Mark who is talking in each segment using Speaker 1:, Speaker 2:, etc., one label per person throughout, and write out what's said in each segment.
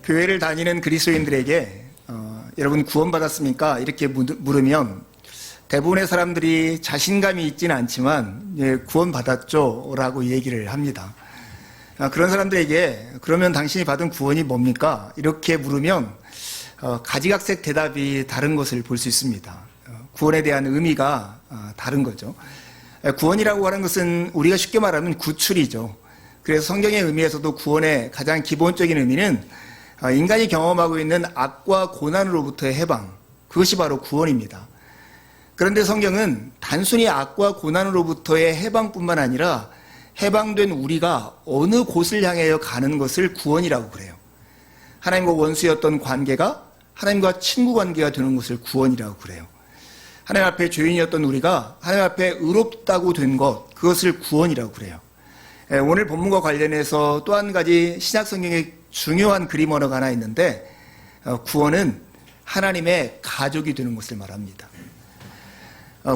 Speaker 1: 교회를 다니는 그리스도인들에게 여러분 구원받았습니까? 이렇게 물으면 대부분의 사람들이 자신감이 있지는 않지만 예, 구원받았죠 라고 얘기를 합니다. 그런 사람들에게 그러면 당신이 받은 구원이 뭡니까? 이렇게 물으면 가지각색 대답이 다른 것을 볼 수 있습니다. 구원에 대한 의미가 다른 거죠. 구원이라고 하는 것은 우리가 쉽게 말하면 구출이죠. 그래서 성경의 의미에서도 구원의 가장 기본적인 의미는 인간이 경험하고 있는 악과 고난으로부터의 해방, 그것이 바로 구원입니다. 그런데 성경은 단순히 악과 고난으로부터의 해방뿐만 아니라 해방된 우리가 어느 곳을 향하여 가는 것을 구원이라고 그래요. 하나님과 원수였던 관계가 하나님과 친구 관계가 되는 것을 구원이라고 그래요. 하나님 앞에 죄인이었던 우리가 하나님 앞에 의롭다고 된 것, 그것을 구원이라고 그래요. 오늘 본문과 관련해서 또 한 가지 신약 성경의 중요한 그림 언어가 하나 있는데 구원은 하나님의 가족이 되는 것을 말합니다.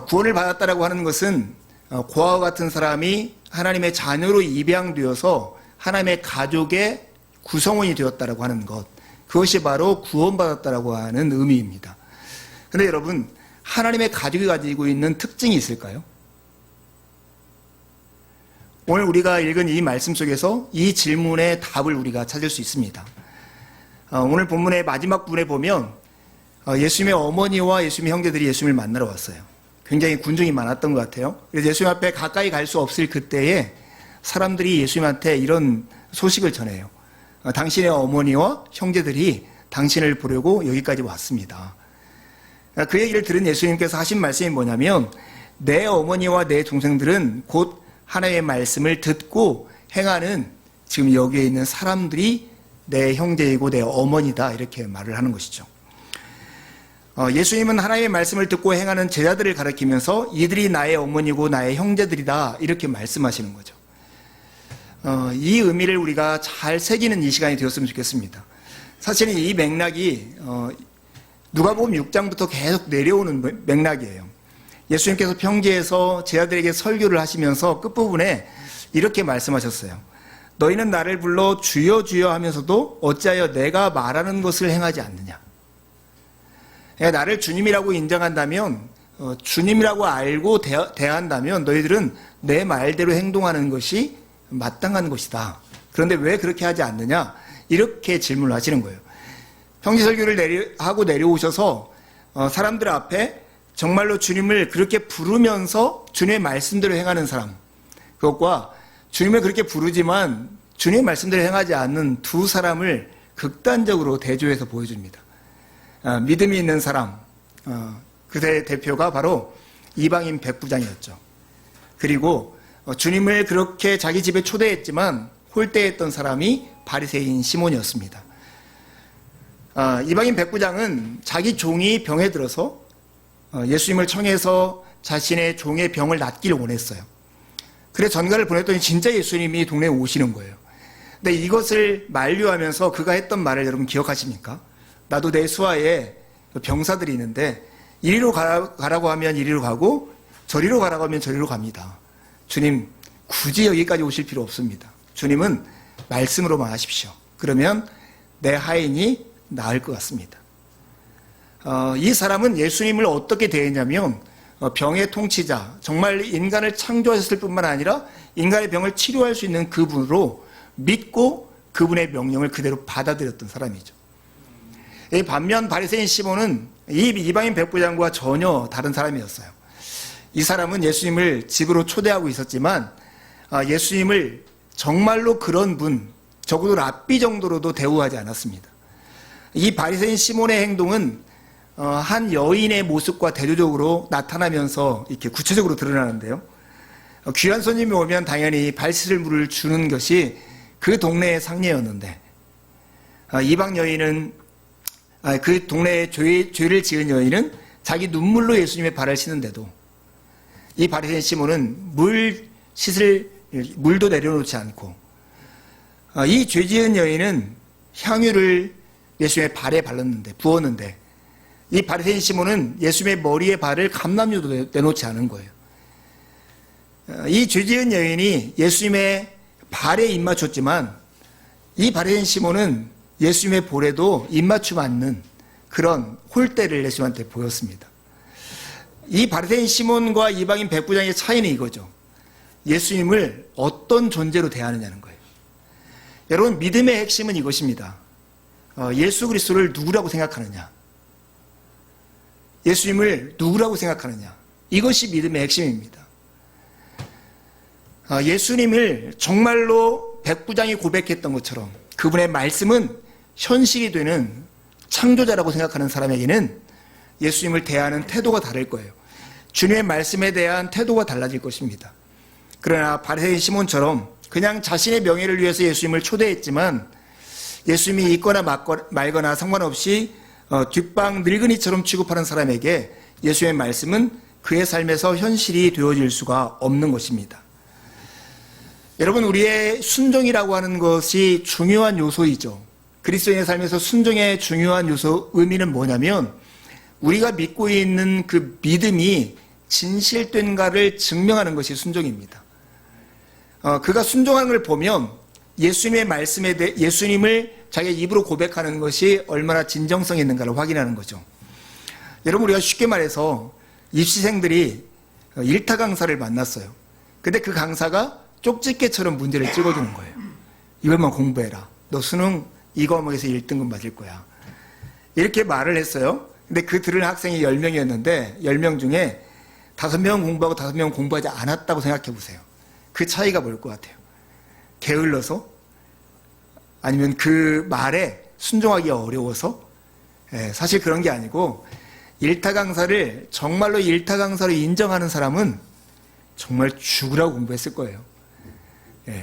Speaker 1: 구원을 받았다라고 하는 것은 고아와 같은 사람이 하나님의 자녀로 입양되어서 하나님의 가족의 구성원이 되었다라고 하는 것, 그것이 바로 구원받았다라고 하는 의미입니다. 그런데 여러분, 하나님의 가족이 가지고 있는 특징이 있을까요? 오늘 우리가 읽은 이 말씀 속에서 이 질문의 답을 우리가 찾을 수 있습니다. 오늘 본문의 마지막 부분에 보면 예수님의 어머니와 예수님의 형제들이 예수님을 만나러 왔어요. 굉장히 군중이 많았던 것 같아요. 그래서 예수님 앞에 가까이 갈 수 없을 그때에 사람들이 예수님한테 이런 소식을 전해요. 당신의 어머니와 형제들이 당신을 보려고 여기까지 왔습니다. 그 얘기를 들은 예수님께서 하신 말씀이 뭐냐면 내 어머니와 내 동생들은 곧 하나님의 말씀을 듣고 행하는 지금 여기에 있는 사람들이 내 형제이고 내 어머니다, 이렇게 말을 하는 것이죠. 예수님은 하나님의 말씀을 듣고 행하는 제자들을 가리키면서 이들이 나의 어머니고 나의 형제들이다, 이렇게 말씀하시는 거죠. 이 의미를 우리가 잘 새기는 이 시간이 되었으면 좋겠습니다. 사실은 이 맥락이 누가복음 6장부터 계속 내려오는 맥락이에요. 예수님께서 평지에서 제자들에게 설교를 하시면서 끝부분에 이렇게 말씀하셨어요. 너희는 나를 불러 주여 주여 하면서도 어찌하여 내가 말하는 것을 행하지 않느냐. 나를 주님이라고 인정한다면, 주님이라고 알고 대한다면 너희들은 내 말대로 행동하는 것이 마땅한 것이다. 그런데 왜 그렇게 하지 않느냐? 이렇게 질문을 하시는 거예요. 평지 설교를 하고 내려오셔서 사람들 앞에 정말로 주님을 그렇게 부르면서 주님의 말씀대로 행하는 사람, 그것과 주님을 그렇게 부르지만 주님의 말씀대로 행하지 않는 두 사람을 극단적으로 대조해서 보여줍니다. 믿음이 있는 사람, 그의 대표가 바로 이방인 백부장이었죠. 그리고 주님을 그렇게 자기 집에 초대했지만 홀대했던 사람이 바리새인 시몬이었습니다. 이방인 백부장은 자기 종이 병에 들어서 예수님을 청해서 자신의 종의 병을 낫기를 원했어요. 그래서 전가를 보냈더니 진짜 예수님이 동네에 오시는 거예요. 근데 이것을 만류하면서 그가 했던 말을 여러분 기억하십니까? 나도 내 수하에 병사들이 있는데 이리로 가라고 하면 이리로 가고 저리로 가라고 하면 저리로 갑니다. 주님, 굳이 여기까지 오실 필요 없습니다. 주님은 말씀으로만 하십시오. 그러면 내 하인이 나을 것 같습니다. 이 사람은 예수님을 어떻게 대했냐면 병의 통치자, 정말 인간을 창조하셨을 뿐만 아니라 인간의 병을 치료할 수 있는 그분으로 믿고 그분의 명령을 그대로 받아들였던 사람이죠. 반면 바리새인 시몬은 이 이방인 백부장과 전혀 다른 사람이었어요. 이 사람은 예수님을 집으로 초대하고 있었지만 예수님을 정말로 그런 분, 적어도 랍비 정도로도 대우하지 않았습니다. 이 바리새인 시몬의 행동은 한 여인의 모습과 대조적으로 나타나면서 이렇게 구체적으로 드러나는데요. 귀한 손님이 오면 당연히 발 씻을 물을 주는 것이 그 동네의 상례였는데 이방 여인은 그 동네에 죄를 지은 여인은 자기 눈물로 예수님의 발을 씻는데도 이 바리새인 시몬은 물도 내려놓지 않고 이 죄 지은 여인은 향유를 예수님의 발에 부었는데 이 바리새인 시몬은 예수님의 머리에 발을 감람유도 내놓지 않은 거예요. 이 죄 지은 여인이 예수님의 발에 입맞췄지만 이 바리새인 시몬은 예수님의 볼에도 입맞춤 않는 그런 홀대를 예수님한테 보였습니다. 이 바리새인 시몬과 이방인 백부장의 차이는 이거죠. 예수님을 어떤 존재로 대하느냐는 거예요. 여러분, 믿음의 핵심은 이것입니다. 예수 그리스도를 누구라고 생각하느냐, 예수님을 누구라고 생각하느냐, 이것이 믿음의 핵심입니다. 예수님을 정말로 백부장이 고백했던 것처럼 그분의 말씀은 현실이 되는 창조자라고 생각하는 사람에게는 예수님을 대하는 태도가 다를 거예요. 주님의 말씀에 대한 태도가 달라질 것입니다. 그러나 바리새인 시몬처럼 그냥 자신의 명예를 위해서 예수님을 초대했지만 예수님이 있거나 말거나 상관없이 뒷방 늙은이처럼 취급하는 사람에게 예수님의 말씀은 그의 삶에서 현실이 되어질 수가 없는 것입니다. 여러분, 우리의 순종이라고 하는 것이 중요한 요소이죠. 그리스도인의 삶에서 순종의 중요한 요소, 의미는 뭐냐면 우리가 믿고 있는 그 믿음이 진실된가를 증명하는 것이 순종입니다. 그가 순종하는 걸 보면 예수님의 말씀에 대해 예수님을 자기의 입으로 고백하는 것이 얼마나 진정성이 있는가를 확인하는 거죠. 여러분, 우리가 쉽게 말해서 입시생들이 일타 강사를 만났어요. 근데 그 강사가 쪽집게처럼 문제를 찍어주는 거예요. 이것만 공부해라. 너 수능 이 과목에서 1등급 맞을 거야. 이렇게 말을 했어요. 근데 그 들은 학생이 10명이었는데 10명 중에 5명은 공부하고 5명은 공부하지 않았다고 생각해 보세요. 그 차이가 뭘 것 같아요? 게을러서? 아니면 그 말에 순종하기 어려워서? 사실 그런 게 아니고 일타 강사를 정말로 일타 강사로 인정하는 사람은 정말 죽으라고 공부했을 거예요.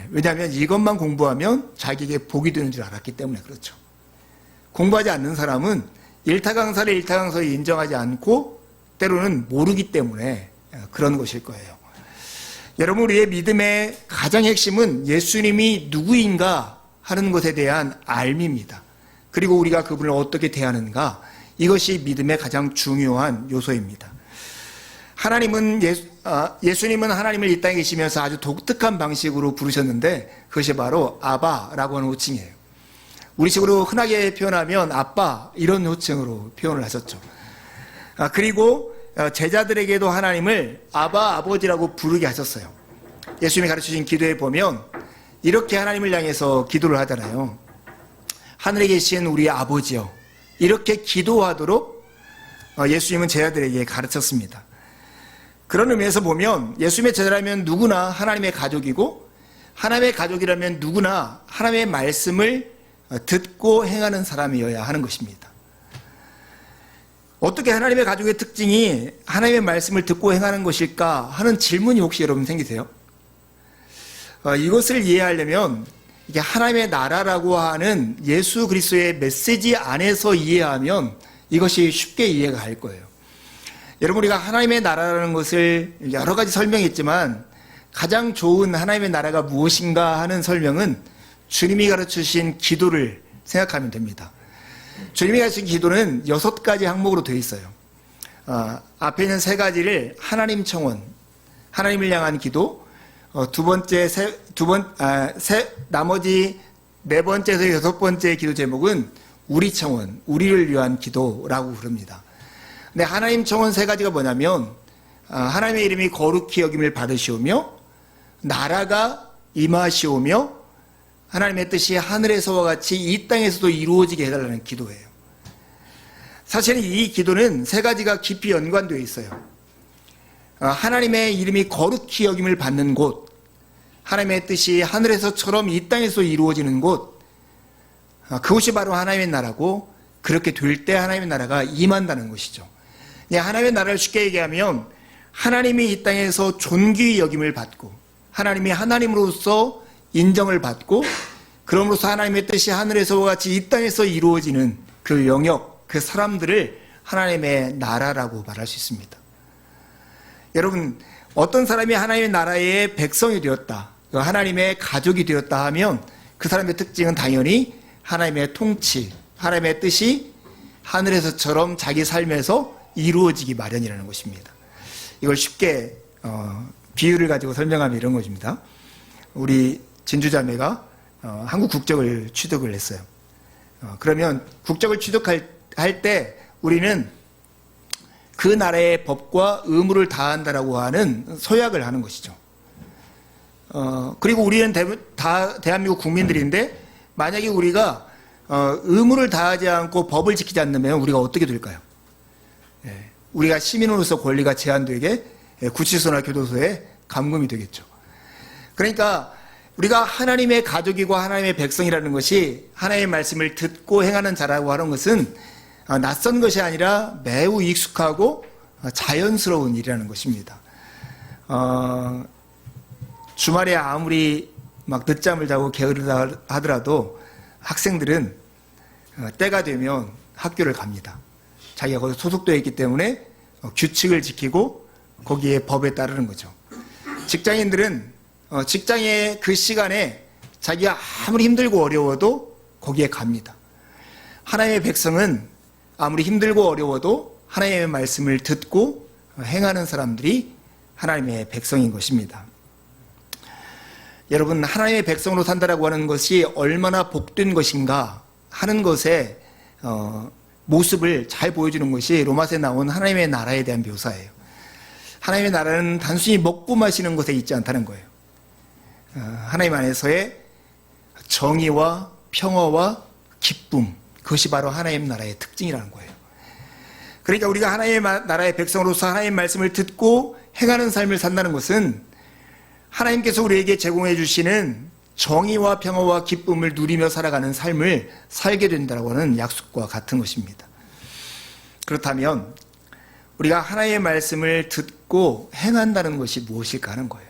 Speaker 1: 왜냐하면 이것만 공부하면 자기에게 복이 되는 줄 알았기 때문에 그렇죠. 공부하지 않는 사람은 일타 강사를 일타 강사로 인정하지 않고 때로는 모르기 때문에 그런 것일 거예요. 여러분, 우리의 믿음의 가장 핵심은 예수님이 누구인가 하는 것에 대한 알미입니다. 그리고 우리가 그분을 어떻게 대하는가, 이것이 믿음의 가장 중요한 요소입니다. 예수님은 하나님을 이 땅에 계시면서 아주 독특한 방식으로 부르셨는데 그것이 바로 아바라고 하는 호칭이에요. 우리식으로 흔하게 표현하면 아빠, 이런 호칭으로 표현을 하셨죠. 그리고 제자들에게도 하나님을 아바, 아버지라고 부르게 하셨어요. 예수님이 가르치신 기도에 보면 이렇게 하나님을 향해서 기도를 하잖아요. 하늘에 계신 우리 아버지여, 이렇게 기도하도록 예수님은 제자들에게 가르쳤습니다. 그런 의미에서 보면 예수님의 제자라면 누구나 하나님의 가족이고, 하나님의 가족이라면 누구나 하나님의 말씀을 듣고 행하는 사람이어야 하는 것입니다. 어떻게 하나님의 가족의 특징이 하나님의 말씀을 듣고 행하는 것일까 하는 질문이 혹시 여러분 생기세요? 이것을 이해하려면 이게 하나님의 나라라고 하는 예수 그리스도의 메시지 안에서 이해하면 이것이 쉽게 이해가 갈 거예요. 여러분, 우리가 하나님의 나라라는 것을 여러 가지 설명했지만 가장 좋은 하나님의 나라가 무엇인가 하는 설명은 주님이 가르치신 기도를 생각하면 됩니다. 주님이 가르치신 기도는 6가지 항목으로 되어 있어요. 앞에 있는 3가지를 하나님 청원, 하나님을 향한 기도, 나머지 4번째에서 6번째 기도 제목은 우리 청원, 우리를 위한 기도라고 부릅니다. 근데 하나님 청원 3가지가 뭐냐면 하나님의 이름이 거룩히 여김을 받으시오며 나라가 임하시오며 하나님의 뜻이 하늘에서와 같이 이 땅에서도 이루어지게 해달라는 기도예요. 사실은 이 기도는 3가지가 깊이 연관되어 있어요. 하나님의 이름이 거룩히 여김을 받는 곳, 하나님의 뜻이 하늘에서처럼 이 땅에서 이루어지는 곳, 그것이 바로 하나님의 나라고, 그렇게 될 때 하나님의 나라가 임한다는 것이죠. 하나님의 나라를 쉽게 얘기하면 하나님이 이 땅에서 존귀 여김을 받고 하나님이 하나님으로서 인정을 받고, 그럼으로써 하나님의 뜻이 하늘에서와 같이 이 땅에서 이루어지는 그 영역, 그 사람들을 하나님의 나라라고 말할 수 있습니다. 여러분, 어떤 사람이 하나님의 나라의 백성이 되었다, 하나님의 가족이 되었다 하면 그 사람의 특징은 당연히 하나님의 통치, 하나님의 뜻이 하늘에서처럼 자기 삶에서 이루어지기 마련이라는 것입니다. 이걸 쉽게 비유를 가지고 설명하면 이런 것입니다. 우리 진주자매가 한국 국적을 취득을 했어요. 그러면 국적을 취득할 때 우리는 그 나라의 법과 의무를 다한다라고 하는 서약을 하는 것이죠. 그리고 우리는 다 대한민국 국민들인데 만약에 우리가 의무를 다하지 않고 법을 지키지 않으면 우리가 어떻게 될까요? 우리가 시민으로서 권리가 제한되게 구치소나 교도소에 감금이 되겠죠. 그러니까 우리가 하나님의 가족이고 하나님의 백성이라는 것이 하나님의 말씀을 듣고 행하는 자라고 하는 것은 낯선 것이 아니라 매우 익숙하고 자연스러운 일이라는 것입니다. 주말에 아무리 막 늦잠을 자고 게으르다 하더라도 학생들은 때가 되면 학교를 갑니다. 자기가 거기서 소속되어 있기 때문에 규칙을 지키고 거기에 법에 따르는 거죠. 직장인들은 직장의 그 시간에 자기가 아무리 힘들고 어려워도 거기에 갑니다. 하나님의 백성은 아무리 힘들고 어려워도 하나님의 말씀을 듣고 행하는 사람들이 하나님의 백성인 것입니다. 여러분, 하나님의 백성으로 산다라고 하는 것이 얼마나 복된 것인가 하는 것의 모습을 잘 보여주는 것이 로마서에 나온 하나님의 나라에 대한 묘사예요. 하나님의 나라는 단순히 먹고 마시는 것에 있지 않다는 거예요. 하나님 안에서의 정의와 평화와 기쁨, 그것이 바로 하나님 나라의 특징이라는 거예요. 그러니까 우리가 하나님의 나라의 백성으로서 하나님의 말씀을 듣고 행하는 삶을 산다는 것은 하나님께서 우리에게 제공해 주시는 정의와 평화와 기쁨을 누리며 살아가는 삶을 살게 된다고 하는 약속과 같은 것입니다. 그렇다면 우리가 하나님의 말씀을 듣고 행한다는 것이 무엇일까 하는 거예요.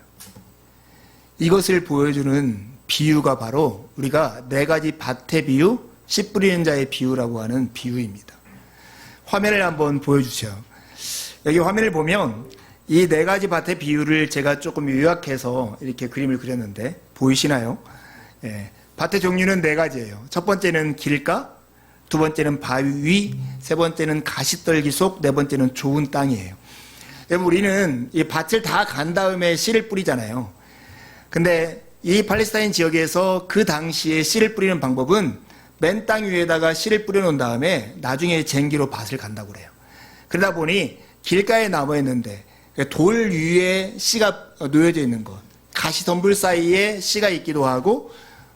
Speaker 1: 이것을 보여주는 비유가 바로 우리가 4가지 밭의 비유, 씨 뿌리는 자의 비유라고 하는 비유입니다. 화면을 한번 보여주세요. 여기 화면을 보면 이 4가지 밭의 비유를 제가 조금 요약해서 이렇게 그림을 그렸는데 보이시나요? 밭의 종류는 4가지예요. 첫 번째는 길가, 두 번째는 바위 위, 세 번째는 가시떨기 속, 네 번째는 좋은 땅이에요. 여러분, 우리는 이 밭을 다 간 다음에 씨를 뿌리잖아요. 근데 이 팔레스타인 지역에서 그 당시에 씨를 뿌리는 방법은 맨 땅 위에다가 씨를 뿌려놓은 다음에 나중에 쟁기로 밭을 간다고 그래요. 그러다 보니 길가에 나무였는데 돌 위에 씨가 놓여져 있는 것, 가시덤불 사이에 씨가 있기도 하고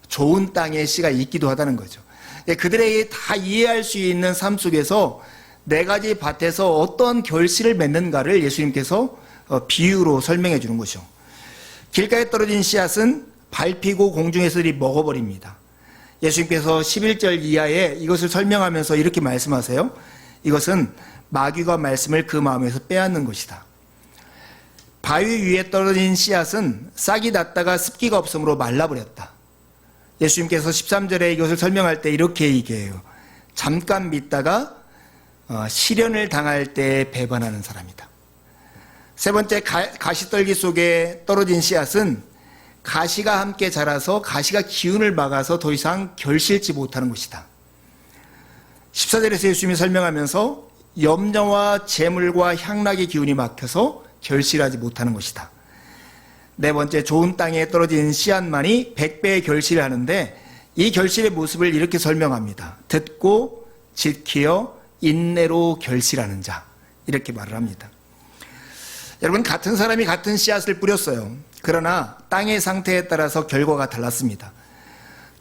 Speaker 1: 좋은 땅에 씨가 있기도 하다는 거죠. 그들에게 다 이해할 수 있는 삶 속에서 4가지 밭에서 어떤 결실을 맺는가를 예수님께서 비유로 설명해 주는 것이죠. 길가에 떨어진 씨앗은 밟히고 공중에서들이 먹어버립니다. 예수님께서 11절 이하에 이것을 설명하면서 이렇게 말씀하세요. 이것은 마귀가 말씀을 그 마음에서 빼앗는 것이다. 바위 위에 떨어진 씨앗은 싹이 났다가 습기가 없으므로 말라버렸다. 예수님께서 13절에 이것을 설명할 때 이렇게 얘기해요. 잠깐 믿다가 시련을 당할 때 배반하는 사람이다. 세 번째, 가시떨기 속에 떨어진 씨앗은 가시가 함께 자라서 가시가 기운을 막아서 더 이상 결실치 못하는 것이다. 14절에서 예수님이 설명하면서 염려와 재물과 향락의 기운이 막혀서 결실하지 못하는 것이다. 네 번째, 좋은 땅에 떨어진 씨앗만이 100배의 결실을 하는데 이 결실의 모습을 이렇게 설명합니다. 듣고 지키어 인내로 결실하는 자, 이렇게 말을 합니다. 여러분, 같은 사람이 같은 씨앗을 뿌렸어요. 그러나 땅의 상태에 따라서 결과가 달랐습니다.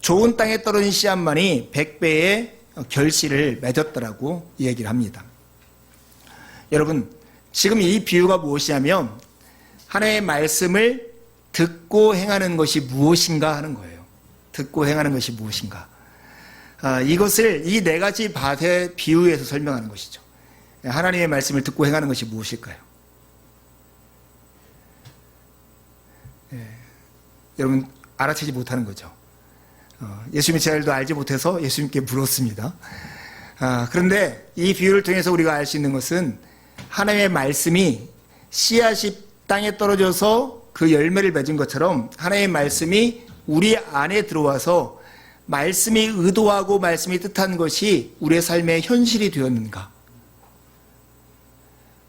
Speaker 1: 좋은 땅에 떨어진 씨앗만이 100배의 결실을 맺었더라고 얘기를 합니다. 여러분, 지금 이 비유가 무엇이냐면 하나님의 말씀을 듣고 행하는 것이 무엇인가 하는 거예요. 듣고 행하는 것이 무엇인가. 이것을 이 4가지 밭의 비유에서 설명하는 것이죠. 하나님의 말씀을 듣고 행하는 것이 무엇일까요? 여러분, 알아채지 못하는 거죠. 예수님의 제자들도 알지 못해서 예수님께 물었습니다. 그런데 이 비유를 통해서 우리가 알 수 있는 것은 하나님의 말씀이 씨앗이 땅에 떨어져서 그 열매를 맺은 것처럼 하나님의 말씀이 우리 안에 들어와서 말씀이 의도하고 말씀이 뜻한 것이 우리의 삶의 현실이 되었는가.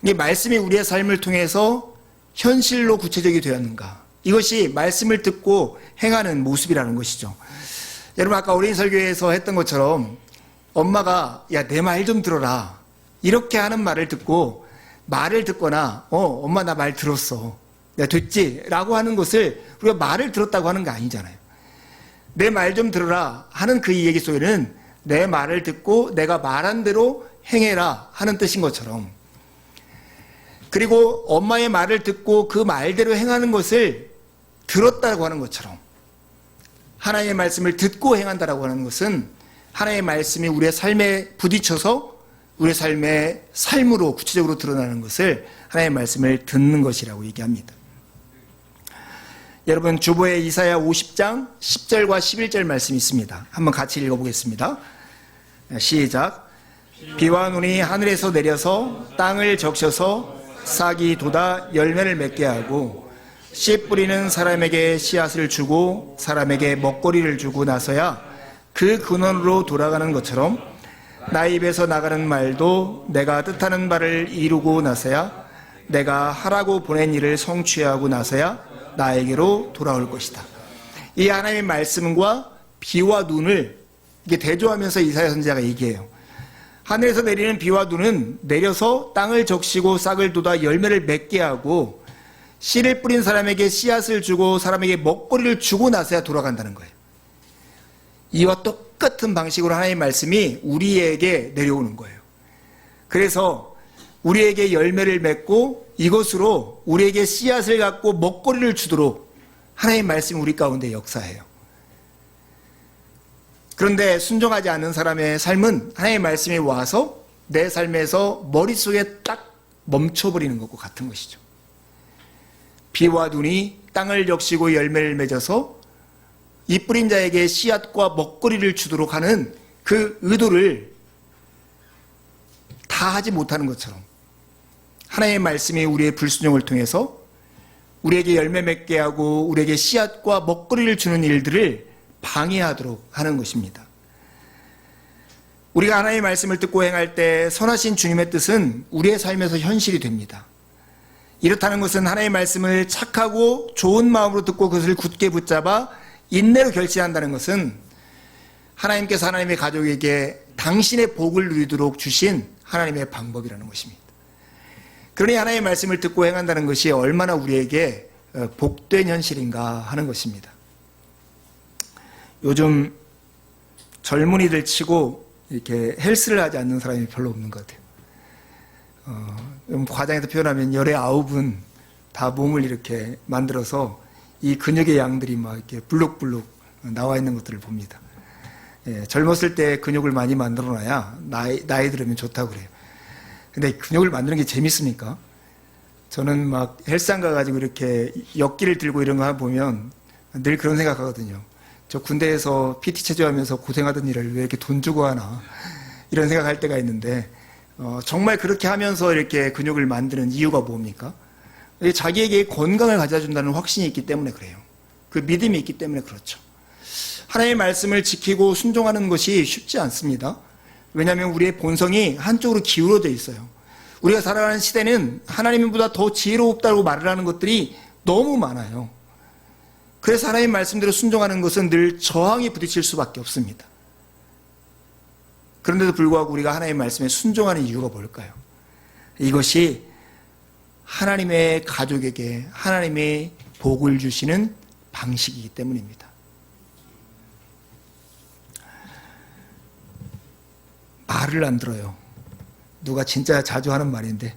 Speaker 1: 이 말씀이 우리의 삶을 통해서 현실로 구체적이 되었는가. 이것이 말씀을 듣고 행하는 모습이라는 것이죠. 여러분, 아까 어린이 설교에서 했던 것처럼 엄마가 야, 내 말 좀 들어라 이렇게 하는 말을 듣고 말을 듣거나 엄마 나 말 들었어, 내가 됐지? 라고 하는 것을 우리가 말을 들었다고 하는 게 아니잖아요. 내 말 좀 들어라 하는 그 얘기 속에는 내 말을 듣고 내가 말한 대로 행해라 하는 뜻인 것처럼, 그리고 엄마의 말을 듣고 그 말대로 행하는 것을 들었다고 하는 것처럼, 하나님의 말씀을 듣고 행한다라고 하는 것은 하나님의 말씀이 우리의 삶에 부딪혀서 우리의 삶의 삶으로 구체적으로 드러나는 것을 하나님의 말씀을 듣는 것이라고 얘기합니다. 여러분, 주보에 이사야 50장 10절과 11절 말씀이 있습니다. 한번 같이 읽어보겠습니다. 시작. 비와 눈이 하늘에서 내려서 땅을 적셔서 싹이 돋아 열매를 맺게 하고 씨 뿌리는 사람에게 씨앗을 주고 사람에게 먹거리를 주고 나서야 그 근원으로 돌아가는 것처럼 나의 입에서 나가는 말도 내가 뜻하는 바를 이루고 나서야 내가 하라고 보낸 일을 성취하고 나서야 나에게로 돌아올 것이다. 이 하나님의 말씀과 비와 눈을 이게 대조하면서 이사야 선지자가 얘기해요. 하늘에서 내리는 비와 눈은 내려서 땅을 적시고 싹을 돋아 열매를 맺게 하고 씨를 뿌린 사람에게 씨앗을 주고 사람에게 먹거리를 주고 나서야 돌아간다는 거예요. 이와 똑같은 방식으로 하나님의 말씀이 우리에게 내려오는 거예요. 그래서 우리에게 열매를 맺고 이것으로 우리에게 씨앗을 갖고 먹거리를 주도록 하나님의 말씀이 우리 가운데 역사해요. 그런데 순종하지 않는 사람의 삶은 하나님의 말씀이 와서 내 삶에서 머릿속에 딱 멈춰버리는 것과 같은 것이죠. 비와 눈이 땅을 적시고 열매를 맺어서 이 뿌린 자에게 씨앗과 먹거리를 주도록 하는 그 의도를 다 하지 못하는 것처럼 하나님의 말씀이 우리의 불순종을 통해서 우리에게 열매 맺게 하고 우리에게 씨앗과 먹거리를 주는 일들을 방해하도록 하는 것입니다. 우리가 하나님의 말씀을 듣고 행할 때 선하신 주님의 뜻은 우리의 삶에서 현실이 됩니다. 이렇다는 것은 하나님의 말씀을 착하고 좋은 마음으로 듣고 그것을 굳게 붙잡아 인내로 결심한다는 것은 하나님께서 하나님의 가족에게 당신의 복을 누리도록 주신 하나님의 방법이라는 것입니다. 그러니 하나님의 말씀을 듣고 행한다는 것이 얼마나 우리에게 복된 현실인가 하는 것입니다. 요즘 젊은이들 치고 이렇게 헬스를 하지 않는 사람이 별로 없는 것 같아요. 과장해서 표현하면 열의 9은 다 몸을 이렇게 만들어서 이 근육의 양들이 막 이렇게 블록블록 나와 있는 것들을 봅니다. 예, 젊었을 때 근육을 많이 만들어놔야 나이 들으면 좋다고 그래요. 근데 근육을 만드는 게 재밌습니까? 저는 막 헬스장 가가지고 이렇게 역기를 들고 이런 거 보면 늘 그런 생각하거든요. 저 군대에서 PT 체조하면서 고생하던 일을 왜 이렇게 돈 주고 하나 이런 생각할 때가 있는데 정말 그렇게 하면서 이렇게 근육을 만드는 이유가 뭡니까? 자기에게 건강을 가져준다는 확신이 있기 때문에 그래요. 그 믿음이 있기 때문에 그렇죠. 하나님의 말씀을 지키고 순종하는 것이 쉽지 않습니다. 왜냐하면 우리의 본성이 한쪽으로 기울어져 있어요. 우리가 살아가는 시대는 하나님보다 더 지혜롭다고 말을 하는 것들이 너무 많아요. 그래서 하나님의 말씀대로 순종하는 것은 늘 저항이 부딪힐 수밖에 없습니다. 그런데도 불구하고 우리가 하나님의 말씀에 순종하는 이유가 뭘까요? 이것이 하나님의 가족에게 하나님의 복을 주시는 방식이기 때문입니다. 말을 안 들어요. 누가 진짜 자주 하는 말인데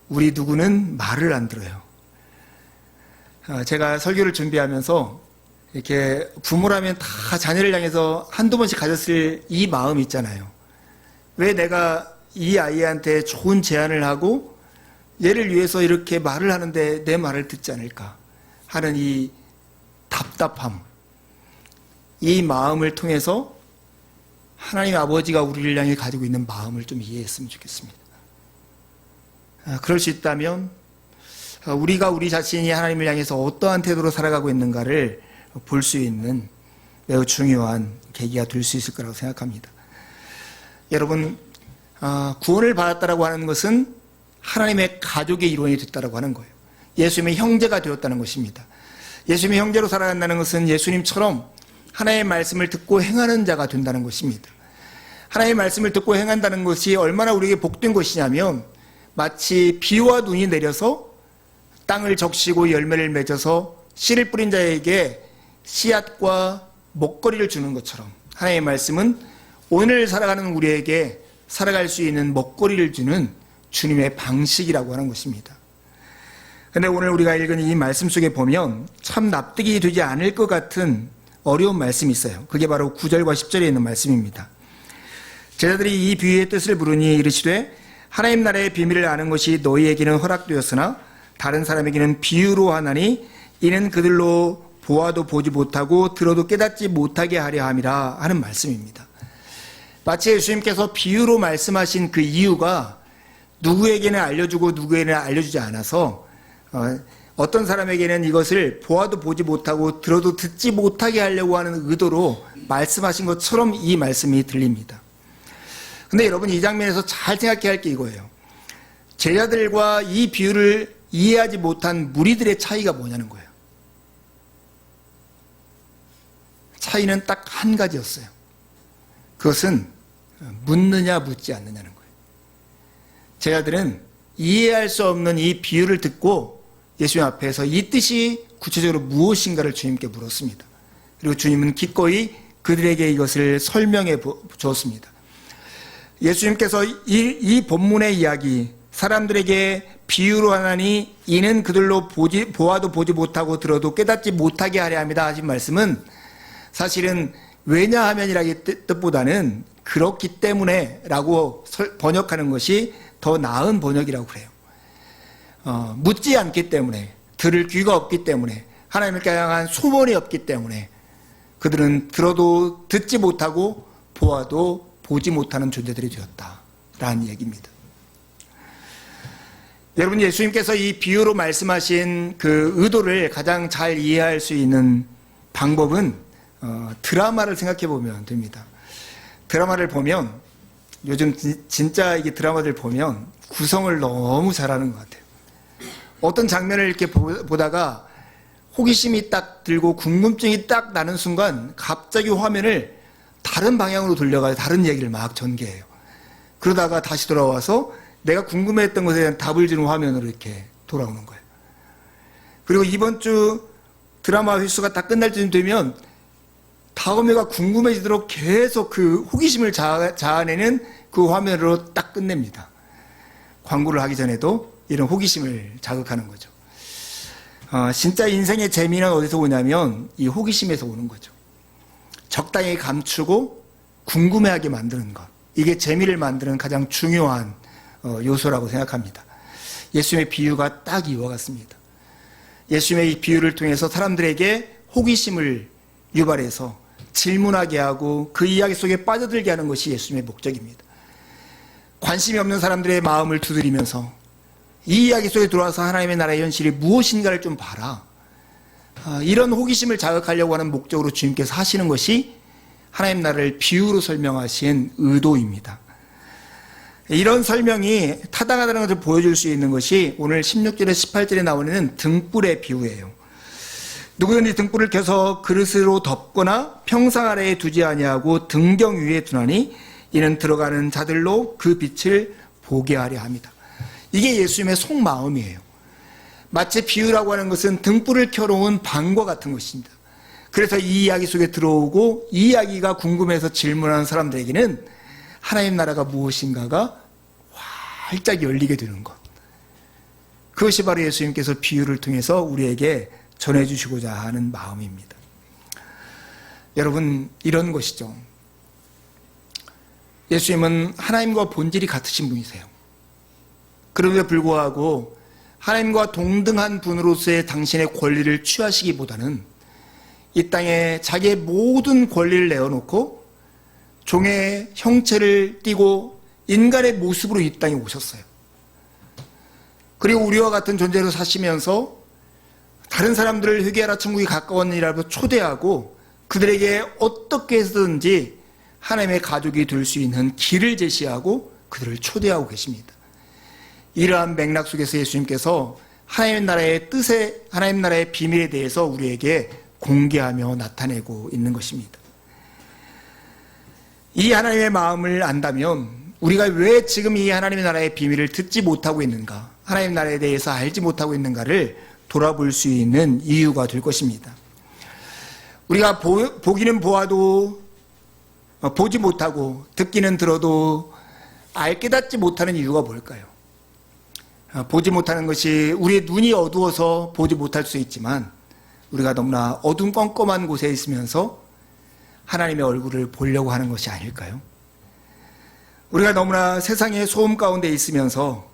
Speaker 1: 우리 누구는 말을 안 들어요. 제가 설교를 준비하면서 이렇게 부모라면 다 자녀를 향해서 한두 번씩 가졌을 이 마음 있잖아요. 왜 내가 이 아이한테 좋은 제안을 하고 얘를 위해서 이렇게 말을 하는데 내 말을 듣지 않을까 하는 이 답답함, 이 마음을 통해서 하나님 아버지가 우리를 향해 가지고 있는 마음을 좀 이해했으면 좋겠습니다. 그럴 수 있다면 우리가 우리 자신이 하나님을 향해서 어떠한 태도로 살아가고 있는가를 볼 수 있는 매우 중요한 계기가 될 수 있을 거라고 생각합니다. 여러분, 구원을 받았다라고 하는 것은 하나님의 가족의 일원이 됐다라고 하는 거예요. 예수님의 형제가 되었다는 것입니다. 예수님의 형제로 살아간다는 것은 예수님처럼 하나님의 말씀을 듣고 행하는 자가 된다는 것입니다. 하나님의 말씀을 듣고 행한다는 것이 얼마나 우리에게 복된 것이냐면 마치 비와 눈이 내려서 땅을 적시고 열매를 맺어서 씨를 뿌린 자에게 씨앗과 먹거리를 주는 것처럼 하나님의 말씀은 오늘 살아가는 우리에게 살아갈 수 있는 먹거리를 주는 주님의 방식이라고 하는 것입니다. 그런데 오늘 우리가 읽은 이 말씀 속에 보면 참 납득이 되지 않을 것 같은 어려운 말씀이 있어요. 그게 바로 9절과 10절에 있는 말씀입니다. 제자들이 이 비유의 뜻을 물으니 이르시되 하나님 나라의 비밀을 아는 것이 너희에게는 허락되었으나 다른 사람에게는 비유로 하나니 이는 그들로 보아도 보지 못하고 들어도 깨닫지 못하게 하려 함이라 하는 말씀입니다. 마치 예수님께서 비유로 말씀하신 그 이유가 누구에게는 알려주고 누구에게는 알려주지 않아서 어떤 사람에게는 이것을 보아도 보지 못하고 들어도 듣지 못하게 하려고 하는 의도로 말씀하신 것처럼 이 말씀이 들립니다. 근데 여러분 이 장면에서 잘 생각해야 할 게 이거예요. 제자들과 이 비유를 이해하지 못한 무리들의 차이가 뭐냐는 거예요. 차이는 딱 한 가지였어요. 그것은 묻느냐 묻지 않느냐는 거예요. 제자들은 이해할 수 없는 이 비유를 듣고 예수님 앞에서 이 뜻이 구체적으로 무엇인가를 주님께 물었습니다. 그리고 주님은 기꺼이 그들에게 이것을 설명해 주었습니다. 예수님께서 이 본문의 이야기, 사람들에게 비유로 하나니 이는 그들로 보아도 보지 못하고 들어도 깨닫지 못하게 하려 합니다 하신 말씀은 사실은 왜냐하면이라기 뜻보다는 그렇기 때문에 라고 번역하는 것이 더 나은 번역이라고 그래요. 묻지 않기 때문에, 들을 귀가 없기 때문에, 하나님께 향한 소원이 없기 때문에 그들은 들어도 듣지 못하고 보아도 보지 못하는 존재들이 되었다라는 얘기입니다. 여러분, 예수님께서 이 비유로 말씀하신 그 의도를 가장 잘 이해할 수 있는 방법은 드라마를 생각해 보면 됩니다. 드라마를 보면 요즘 진짜 이게 드라마들 보면 구성을 너무 잘하는 것 같아요. 어떤 장면을 이렇게 보다가 호기심이 딱 들고 궁금증이 딱 나는 순간 갑자기 화면을 다른 방향으로 돌려가지고 다른 얘기를 막 전개해요. 그러다가 다시 돌아와서 내가 궁금해했던 것에 대한 답을 주는 화면으로 이렇게 돌아오는 거예요. 그리고 이번 주 드라마 횟수가 다 끝날 쯤 되면 다음에가 궁금해지도록 계속 그 호기심을 자아내는 그 화면으로 딱 끝냅니다. 광고를 하기 전에도 이런 호기심을 자극하는 거죠. 진짜 인생의 재미는 어디서 오냐면 이 호기심에서 오는 거죠. 적당히 감추고 궁금해하게 만드는 것. 이게 재미를 만드는 가장 중요한 요소라고 생각합니다. 예수님의 비유가 딱 이와 같습니다. 예수님의 이 비유를 통해서 사람들에게 호기심을 유발해서 질문하게 하고 그 이야기 속에 빠져들게 하는 것이 예수님의 목적입니다. 관심이 없는 사람들의 마음을 두드리면서 이 이야기 속에 들어와서 하나님의 나라의 현실이 무엇인가를 좀 봐라. 이런 호기심을 자극하려고 하는 목적으로 주님께서 하시는 것이 하나님 나라를 비유로 설명하신 의도입니다. 이런 설명이 타당하다는 것을 보여줄 수 있는 것이 오늘 16절에 18절에 나오는 등불의 비유예요. 누구든지 등불을 켜서 그릇으로 덮거나 평상 아래에 두지 아니하고 등경 위에 두나니 이는 들어가는 자들로 그 빛을 보게 하려 합니다. 이게 예수님의 속마음이에요. 마치 비유라고 하는 것은 등불을 켜놓은 방과 같은 것입니다. 그래서 이 이야기 속에 들어오고 이 이야기가 궁금해서 질문하는 사람들에게는 하나님 나라가 무엇인가가 활짝 열리게 되는 것. 그것이 바로 예수님께서 비유를 통해서 우리에게 전해주시고자 하는 마음입니다. 여러분, 이런 것이죠. 예수님은 하나님과 본질이 같으신 분이세요. 그럼에도 불구하고 하나님과 동등한 분으로서의 당신의 권리를 취하시기보다는 이 땅에 자기의 모든 권리를 내어놓고 종의 형체를 띠고 인간의 모습으로 이 땅에 오셨어요. 그리고 우리와 같은 존재로 사시면서 다른 사람들을 회개하라 천국이 가까웠느니라고 초대하고 그들에게 어떻게 해서든지 하나님의 가족이 될 수 있는 길을 제시하고 그들을 초대하고 계십니다. 이러한 맥락 속에서 예수님께서 하나님 나라의 뜻에, 하나님 나라의 비밀에 대해서 우리에게 공개하며 나타내고 있는 것입니다. 이 하나님의 마음을 안다면 우리가 왜 지금 이 하나님의 나라의 비밀을 듣지 못하고 있는가, 하나님 나라에 대해서 알지 못하고 있는가를 돌아볼 수 있는 이유가 될 것입니다. 우리가 보기는 보아도 보지 못하고 듣기는 들어도 깨닫지 못하는 이유가 뭘까요? 보지 못하는 것이 우리의 눈이 어두워서 보지 못할 수 있지만 우리가 너무나 어둠컴컴한 곳에 있으면서 하나님의 얼굴을 보려고 하는 것이 아닐까요? 우리가 너무나 세상의 소음 가운데 있으면서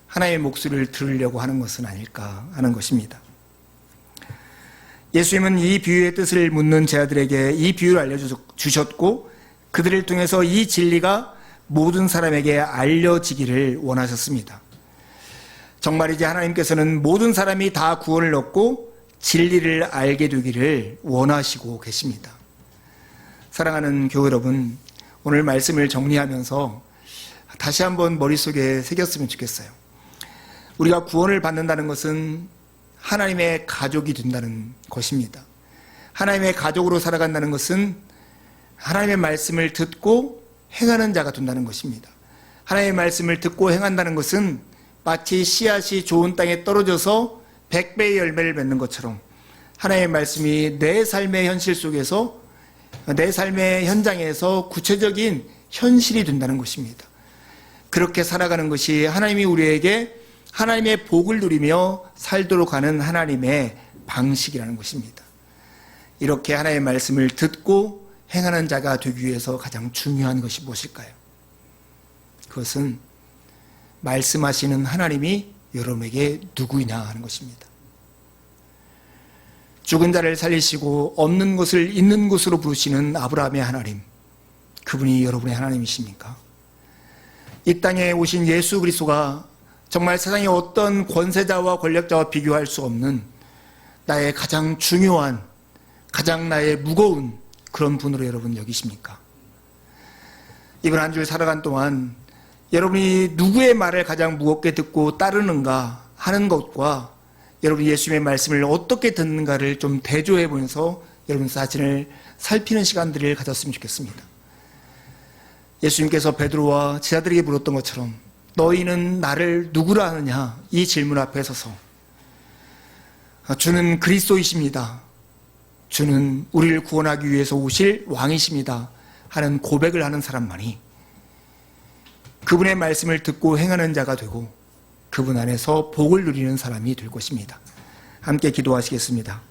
Speaker 1: 하나님의 목소리를 들으려고 하는 것은 아닐까 하는 것입니다. 예수님은 이 비유의 뜻을 묻는 제자들에게 이 비유를 알려주셨고 그들을 통해서 이 진리가 모든 사람에게 알려지기를 원하셨습니다. 정말이지 하나님께서는 모든 사람이 다 구원을 얻고 진리를 알게 되기를 원하시고 계십니다. 사랑하는 교회 여러분, 오늘 말씀을 정리하면서 다시 한번 머릿속에 새겼으면 좋겠어요. 우리가 구원을 받는다는 것은 하나님의 가족이 된다는 것입니다. 하나님의 가족으로 살아간다는 것은 하나님의 말씀을 듣고 행하는 자가 된다는 것입니다. 하나님의 말씀을 듣고 행한다는 것은 마치 씨앗이 좋은 땅에 떨어져서 100배의 열매를 맺는 것처럼 하나님의 말씀이 내 삶의 현실 속에서, 내 삶의 현장에서 구체적인 현실이 된다는 것입니다. 그렇게 살아가는 것이 하나님이 우리에게 하나님의 복을 누리며 살도록 하는 하나님의 방식이라는 것입니다. 이렇게 하나님의 말씀을 듣고 행하는 자가 되기 위해서 가장 중요한 것이 무엇일까요? 그것은 말씀하시는 하나님이 여러분에게 누구이냐 하는 것입니다. 죽은 자를 살리시고 없는 것을 있는 것으로 부르시는 아브라함의 하나님, 그분이 여러분의 하나님이십니까? 이 땅에 오신 예수 그리스도가 정말 세상의 어떤 권세자와 권력자와 비교할 수 없는 나의 가장 중요한, 가장 나의 무거운 그런 분으로 여러분 여기십니까? 이번 한 주 살아간 동안 여러분이 누구의 말을 가장 무겁게 듣고 따르는가 하는 것과 여러분 예수님의 말씀을 어떻게 듣는가를 좀 대조해 보면서 여러분 자신을 살피는 시간들을 가졌으면 좋겠습니다. 예수님께서 베드로와 제자들에게 물었던 것처럼 너희는 나를 누구라 하느냐, 이 질문 앞에 서서 주는 그리스도이십니다, 주는 우리를 구원하기 위해서 오실 왕이십니다 하는 고백을 하는 사람만이 그분의 말씀을 듣고 행하는 자가 되고 그분 안에서 복을 누리는 사람이 될 것입니다. 함께 기도하시겠습니다.